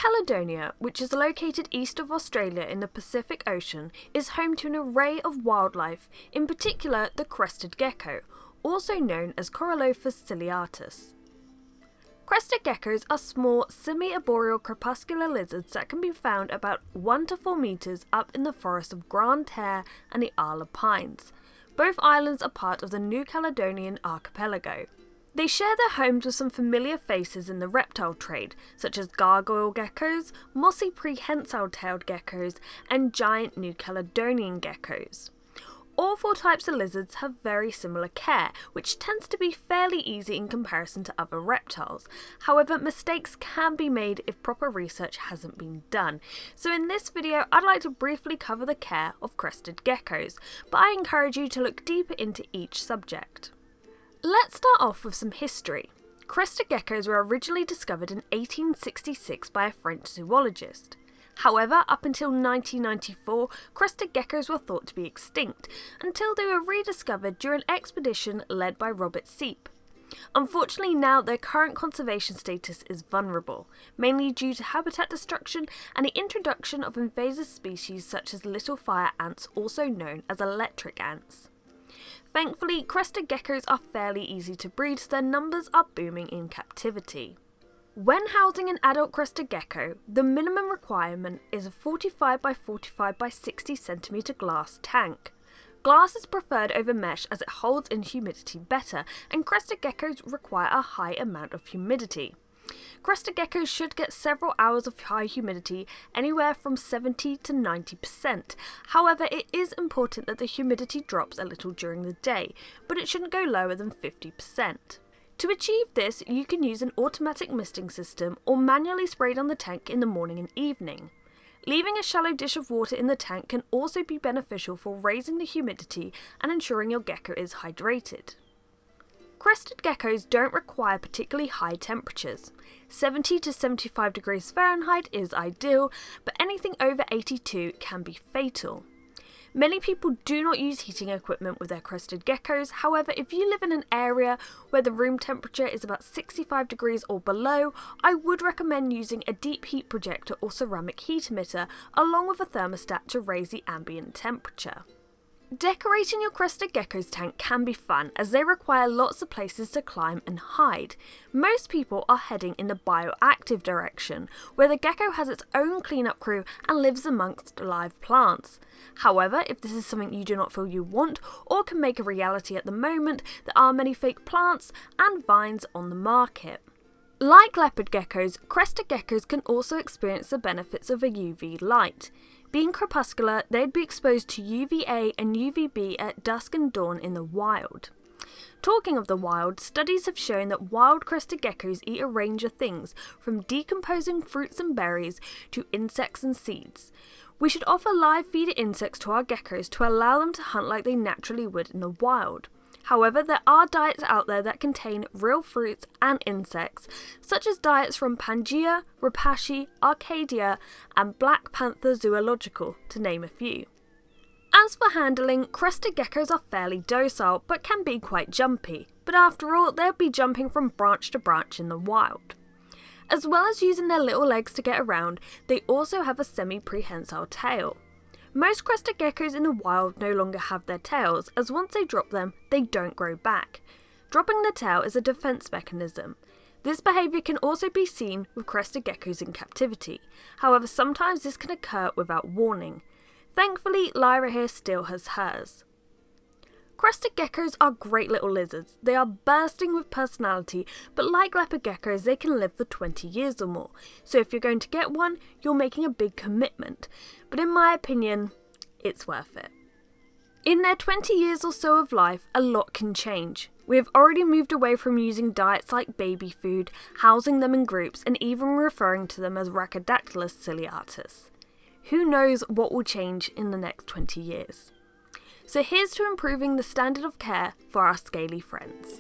Caledonia, which is located east of Australia in the Pacific Ocean, is home to an array of wildlife, in particular the crested gecko, also known as Corallophus ciliatus. Crested geckos are small, semi-arboreal crepuscular lizards that can be found about 1 to 4 metres up in the forests of Grande Terre and the Isle of Pines. Both islands are part of the New Caledonian archipelago. They share their homes with some familiar faces in the reptile trade, such as gargoyle geckos, mossy prehensile-tailed geckos, and giant New Caledonian geckos. All 4 types of lizards have very similar care, which tends to be fairly easy in comparison to other reptiles. However, mistakes can be made if proper research hasn't been done. So in this video, I'd like to briefly cover the care of crested geckos, but I encourage you to look deeper into each subject. Let's start off with some history. Crested geckos were originally discovered in 1866 by a French zoologist. However, up until 1994, crested geckos were thought to be extinct, until they were rediscovered during an expedition led by Robert Seep. Unfortunately now their current conservation status is vulnerable, mainly due to habitat destruction and the introduction of invasive species such as little fire ants, also known as electric ants. Thankfully, crested geckos are fairly easy to breed, so their numbers are booming in captivity. When housing an adult crested gecko, the minimum requirement is a 45 by 45 by 60 cm glass tank. Glass is preferred over mesh as it holds in humidity better, and crested geckos require a high amount of humidity. Crested geckos should get several hours of high humidity, anywhere from 70 to 90%. However, it is important that the humidity drops a little during the day, but it shouldn't go lower than 50%. To achieve this, you can use an automatic misting system or manually spray down the tank in the morning and evening. Leaving a shallow dish of water in the tank can also be beneficial for raising the humidity and ensuring your gecko is hydrated. Crested geckos don't require particularly high temperatures. 70 to 75 degrees Fahrenheit is ideal, but anything over 82 can be fatal. Many people do not use heating equipment with their crested geckos. However, if you live in an area where the room temperature is about 65 degrees or below, I would recommend using a deep heat projector or ceramic heat emitter along with a thermostat to raise the ambient temperature. Decorating your crested gecko's tank can be fun, as they require lots of places to climb and hide. Most people are heading in the bioactive direction, where the gecko has its own cleanup crew and lives amongst live plants. However, if this is something you do not feel you want or can make a reality at the moment, there are many fake plants and vines on the market. Like leopard geckos, crested geckos can also experience the benefits of a UV light. Being crepuscular, they'd be exposed to UVA and UVB at dusk and dawn in the wild. Talking of the wild, studies have shown that wild crested geckos eat a range of things, from decomposing fruits and berries to insects and seeds. We should offer live feeder insects to our geckos to allow them to hunt like they naturally would in the wild. However, there are diets out there that contain real fruits and insects, such as diets from Pangea, Repashy, Arcadia, and Black Panther Zoological, to name a few. As for handling, crested geckos are fairly docile, but can be quite jumpy. But after all, they'll be jumping from branch to branch in the wild. As well as using their little legs to get around, they also have a semi-prehensile tail. Most crested geckos in the wild no longer have their tails, as once they drop them, they don't grow back. Dropping the tail is a defense mechanism. This behaviour can also be seen with crested geckos in captivity. However, sometimes this can occur without warning. Thankfully, Lyra here still has hers. Crested geckos are great little lizards. They are bursting with personality, but like leopard geckos, they can live for 20 years or more. So if you're going to get one, you're making a big commitment. But in my opinion, it's worth it. In their 20 years or so of life, a lot can change. We have already moved away from using diets like baby food, housing them in groups, and even referring to them as Rhacodactylus ciliatus. Who knows what will change in the next 20 years? So here's to improving the standard of care for our scaly friends.